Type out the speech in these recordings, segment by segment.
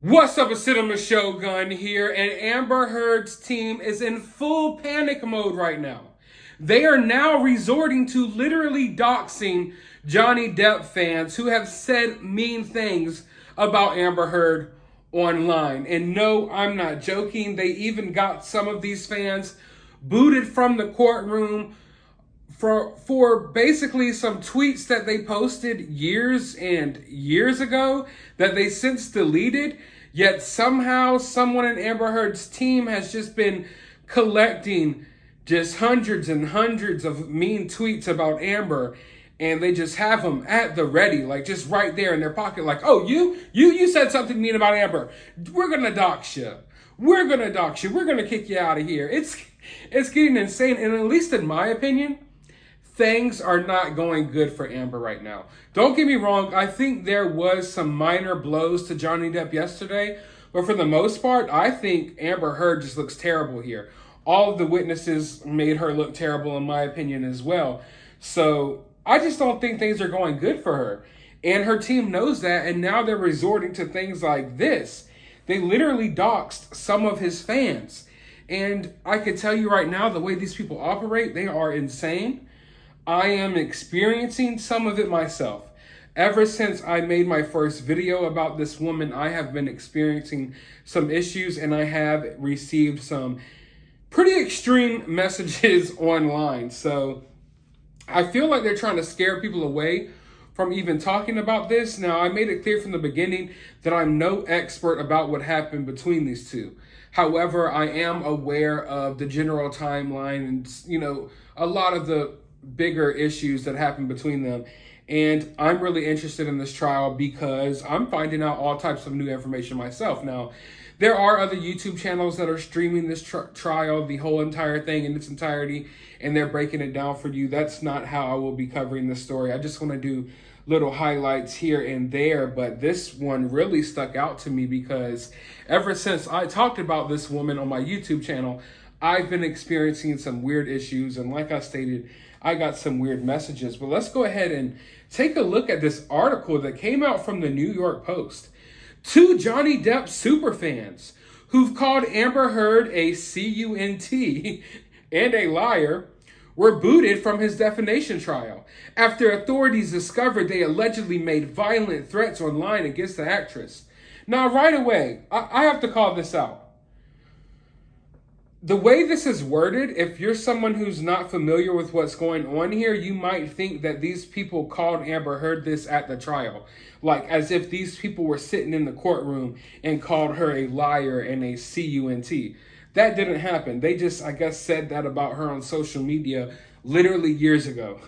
What's up, it's Cinema Shogun here, and Amber Heard's team is in full panic mode right now. They are now resorting to literally doxing Johnny Depp fans who have said mean things about Amber Heard online. And no, I'm not joking. They even got some of these fans booted from the courtroom for basically some tweets that they posted years and years ago that they since deleted. Yet somehow someone in Amber Heard's team has just been collecting just hundreds and hundreds of mean tweets about Amber, and they just have them at the ready, like just right there in their pocket, like, oh, you said something mean about Amber. We're gonna dox you. We're gonna dox you. We're gonna kick you out of here. It's getting insane, and at least in my opinion, things are not going good for Amber right now. Don't get me wrong, I think there was some minor blows to Johnny Depp yesterday, but for the most part, I think Amber Heard just looks terrible here. All of the witnesses made her look terrible, in my opinion, as well. So I just don't think things are going good for her. And her team knows that, and now they're resorting to things like this. They literally doxed some of his fans. And I can tell you right now, the way these people operate, they are insane. I am experiencing some of it myself. Ever since I made my first video about this woman, I have been experiencing some issues, and I have received some pretty extreme messages online. So I feel like they're trying to scare people away from even talking about this. Now, I made it clear from the beginning that I'm no expert about what happened between these two. However, I am aware of the general timeline and, a lot of the bigger issues that happen between them. And I'm really interested in this trial because I'm finding out all types of new information myself. Now, there are other YouTube channels that are streaming this trial, the whole entire thing in its entirety, and they're breaking it down for you. That's not how I will be covering this story. I just want to do little highlights here and there, but this one really stuck out to me because ever since I talked about this woman on my YouTube channel, I've been experiencing some weird issues, and like I stated, I got some weird messages. But let's go ahead and take a look at this article that came out from the New York Post. Two Johnny Depp superfans who've called Amber Heard a cunt and a liar were booted from his defamation trial after authorities discovered they allegedly made violent threats online against the actress. Now, right away, I have to call this out. The way this is worded, if you're someone who's not familiar with what's going on here, you might think that these people called Amber Heard this at the trial. Like as if these people were sitting in the courtroom and called her a liar and a cunt. That didn't happen. They just, I guess, said that about her on social media literally years ago.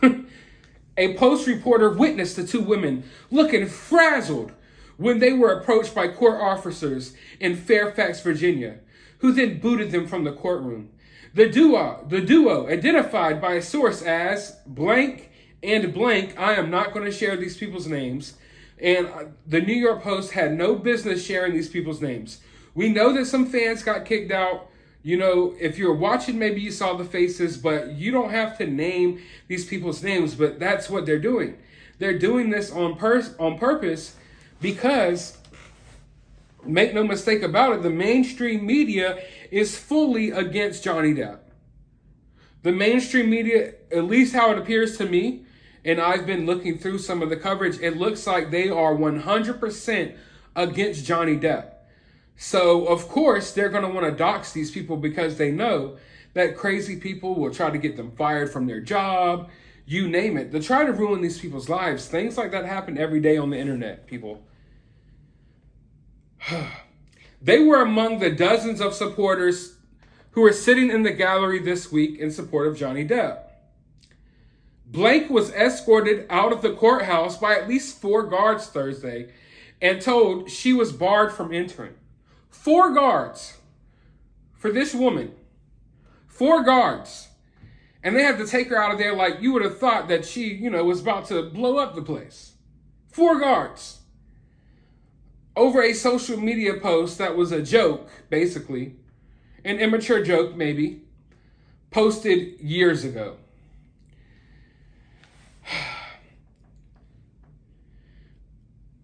A Post reporter witnessed the two women looking frazzled when they were approached by court officers in Fairfax, Virginia, who then booted them from the courtroom. The duo, identified by a source as blank and blank, I am not going to share these people's names, and the New York Post had no business sharing these people's names. We know that some fans got kicked out. If you're watching, maybe you saw the faces, but you don't have to name these people's names, but that's what they're doing. They're doing this on purpose because, make no mistake about it, the mainstream media is fully against Johnny Depp. The mainstream media, at least how it appears to me, and I've been looking through some of the coverage, it looks like they are 100% against Johnny Depp. So, of course, they're going to want to dox these people because they know that crazy people will try to get them fired from their job, you name it. They try to ruin these people's lives. Things like that happen every day on the internet, people. They were among the dozens of supporters who were sitting in the gallery this week in support of Johnny Depp. Blank was escorted out of the courthouse by at least 4 guards Thursday and told she was barred from entering. 4 guards for this woman. 4 guards. And they had to take her out of there like you would have thought that she, was about to blow up the place. 4 guards. Over a social media post that was a joke, basically, an immature joke maybe, posted years ago.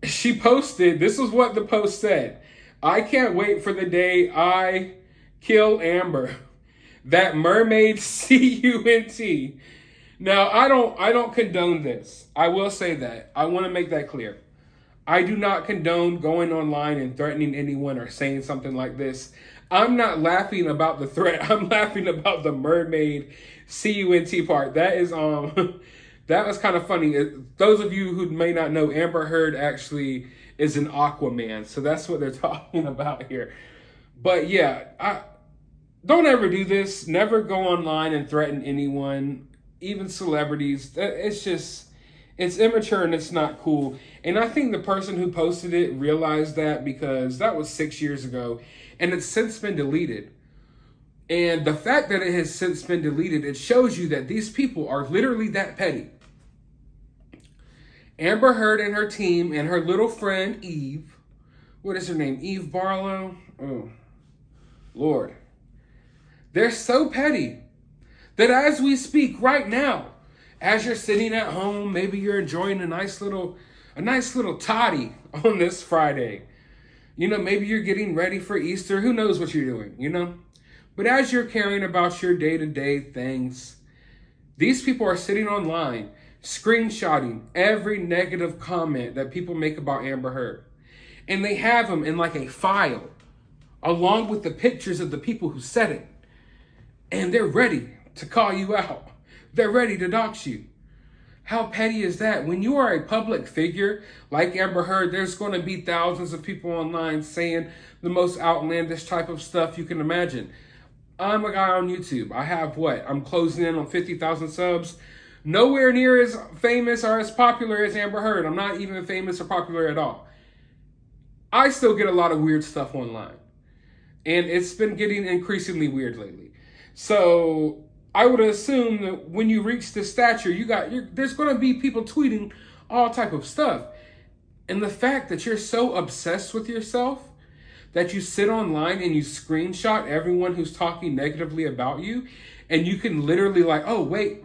She posted, this is what the post said. I can't wait for the day I kill Amber. That mermaid C-U-N-T. Now, I don't condone this. I will say that. I want to make that clear. I do not condone going online and threatening anyone or saying something like this. I'm not laughing about the threat. I'm laughing about the mermaid C-U-N-T part. That is that was kind of funny. Those of you who may not know, Amber Heard actually is an Aquaman. So that's what they're talking about here. But yeah, don't ever do this. Never go online and threaten anyone, even celebrities. It's immature and it's not cool. And I think the person who posted it realized that, because that was 6 years ago and it's since been deleted. And the fact that it has since been deleted, it shows you that these people are literally that petty. Amber Heard and her team and her little friend Eve, what is her name? Eve Barlow? Oh, Lord. They're so petty that as we speak right now, as you're sitting at home, maybe you're enjoying a nice little toddy on this Friday. Maybe you're getting ready for Easter. Who knows what you're doing, But as you're caring about your day-to-day things, these people are sitting online, screenshotting every negative comment that people make about Amber Heard. And they have them in like a file, along with the pictures of the people who said it. And they're ready to call you out. They're ready to dox you. How petty is that? When you are a public figure like Amber Heard, there's going to be thousands of people online saying the most outlandish type of stuff you can imagine. I'm a guy on YouTube. I have I'm closing in on 50,000 subs. Nowhere near as famous or as popular as Amber Heard. I'm not even famous or popular at all. I still get a lot of weird stuff online. And it's been getting increasingly weird lately. So I would assume that when you reach this stature, there's going to be people tweeting all type of stuff. And the fact that you're so obsessed with yourself that you sit online and you screenshot everyone who's talking negatively about you, and you can literally oh, wait,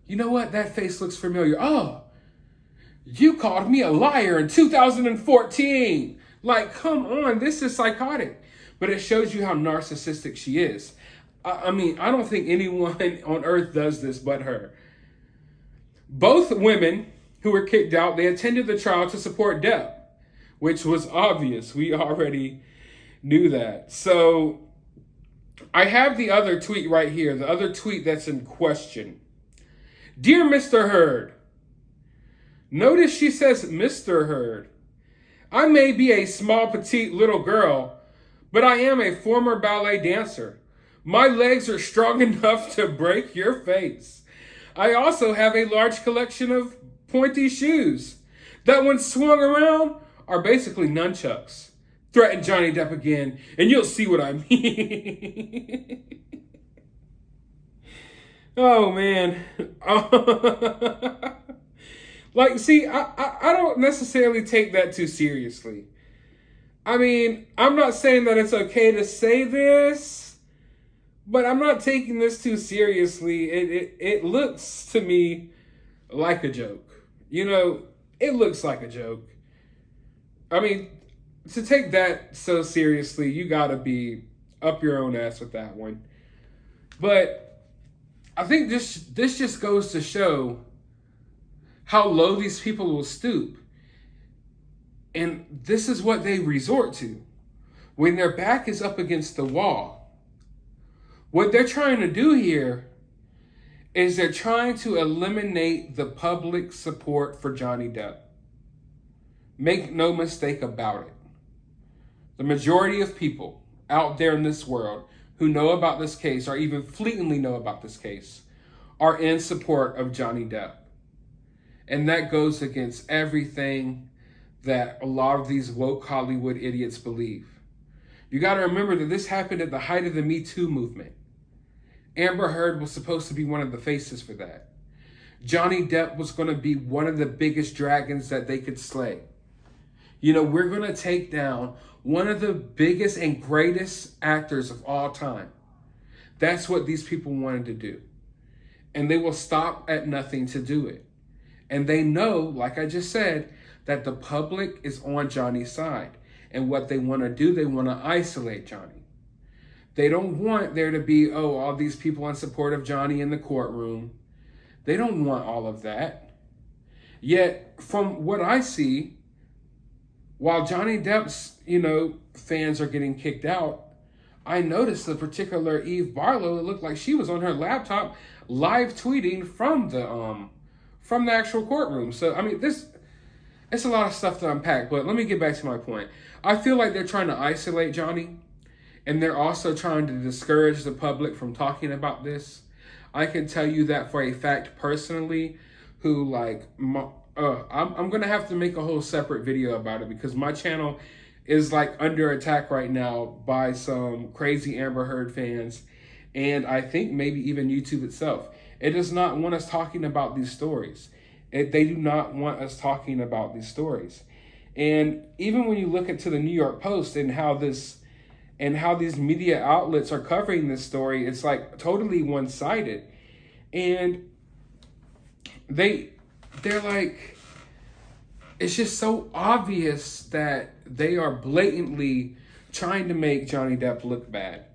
you know what? That face looks familiar. Oh, you called me a liar in 2014. Come on, this is psychotic. But it shows you how narcissistic she is. I mean, I don't think anyone on earth does this but her. Both women who were kicked out, they attended the trial to support Depp, which was obvious. We already knew that. So I have the other tweet right here, the other tweet that's in question. Dear Mr. Heard, notice she says Mr. Heard. I may be a small, petite little girl, but I am a former ballet dancer. My legs are strong enough to break your face. I also have a large collection of pointy shoes that when swung around are basically nunchucks. Threaten Johnny Depp again, and you'll see what I mean. Oh, man. See, I don't necessarily take that too seriously. I mean, I'm not saying that it's okay to say this, but I'm not taking this too seriously. It looks to me like a joke. It looks like a joke. I mean, to take that so seriously, you gotta be up your own ass with that one. But I think this just goes to show how low these people will stoop. And this is what they resort to when their back is up against the wall. What they're trying to do here is they're trying to eliminate the public support for Johnny Depp. Make no mistake about it. The majority of people out there in this world who know about this case, or even fleetingly know about this case, are in support of Johnny Depp. And that goes against everything that a lot of these woke Hollywood idiots believe. You got to remember that this happened at the height of the Me Too movement. Amber Heard was supposed to be one of the faces for that. Johnny Depp was going to be one of the biggest dragons that they could slay. We're going to take down one of the biggest and greatest actors of all time. That's what these people wanted to do. And they will stop at nothing to do it. And they know, like I just said, that the public is on Johnny's side. And what they want to do, they want to isolate Johnny. They don't want there to be, all these people in support of Johnny in the courtroom. They don't want all of that. Yet, from what I see, while Johnny Depp's, fans are getting kicked out, I noticed the particular Eve Barlow, it looked like she was on her laptop live tweeting from the actual courtroom. So, I mean, it's a lot of stuff to unpack, but let me get back to my point. I feel like they're trying to isolate Johnny, and they're also trying to discourage the public from talking about this. I can tell you that for a fact personally, who I'm going to have to make a whole separate video about it because my channel is under attack right now by some crazy Amber Heard fans, and I think maybe even YouTube itself. It does not want us talking about these stories. They do not want us talking about these stories. And even when you look into the New York Post and how these media outlets are covering this story, it's totally one-sided. And they're it's just so obvious that they are blatantly trying to make Johnny Depp look bad.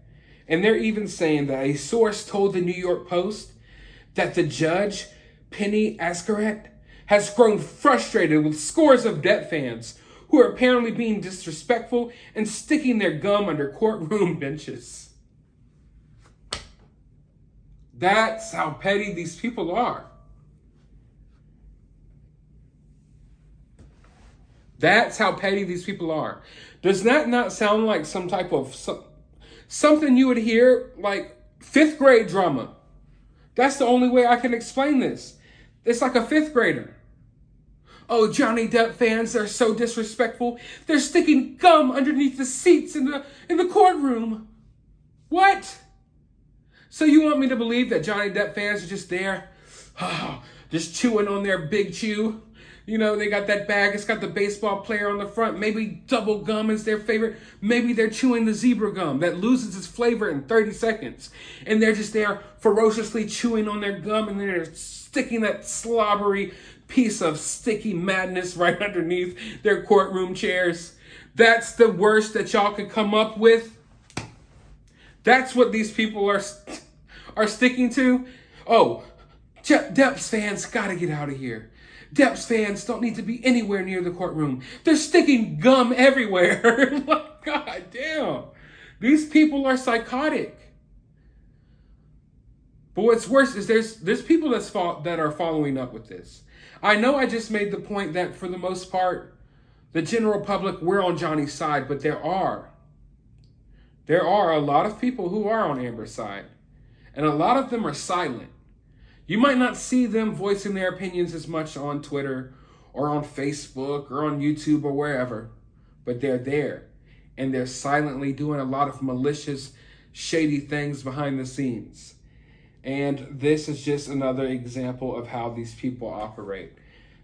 And they're even saying that a source told the New York Post that the judge, Penny Ascaret, has grown frustrated with scores of Depp fans who are apparently being disrespectful and sticking their gum under courtroom benches. That's how petty these people are. That's how petty these people are. Does that not sound like some type of something you would hear fifth grade drama? That's the only way I can explain this. It's like a fifth grader. Oh, Johnny Depp fans are so disrespectful. They're sticking gum underneath the seats in the courtroom. What? So you want me to believe that Johnny Depp fans are just there, just chewing on their big chew? They got that bag. It's got the baseball player on the front. Maybe double gum is their favorite. Maybe they're chewing the zebra gum that loses its flavor in 30 seconds. And they're just there ferociously chewing on their gum, and they're sticking that slobbery piece of sticky madness right underneath their courtroom chairs. That's the worst that y'all could come up with. That's what these people are sticking to. Oh, Depp's fans gotta get out of here. Depp's fans don't need to be anywhere near the courtroom. They're sticking gum everywhere. God damn. These people are psychotic. But what's worse is there's people that are following up with this. I know I just made the point that for the most part, the general public, we're on Johnny's side, but there are a lot of people who are on Amber's side. And a lot of them are silent. You might not see them voicing their opinions as much on Twitter or on Facebook or on YouTube or wherever, but they're there. And they're silently doing a lot of malicious, shady things behind the scenes. And this is just another example of how these people operate.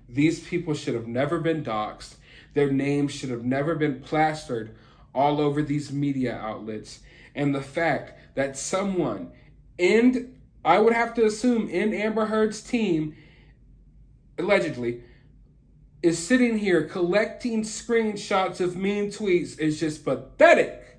These people should have never been doxxed. Their names should have never been plastered all over these media outlets. And the fact that someone I would have to assume in Amber Heard's team, allegedly, is sitting here collecting screenshots of mean tweets is just pathetic.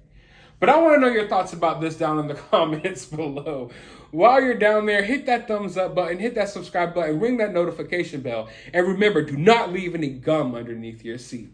But I want to know your thoughts about this down in the comments below. While you're down there, hit that thumbs up button, hit that subscribe button, ring that notification bell. And remember, do not leave any gum underneath your seat.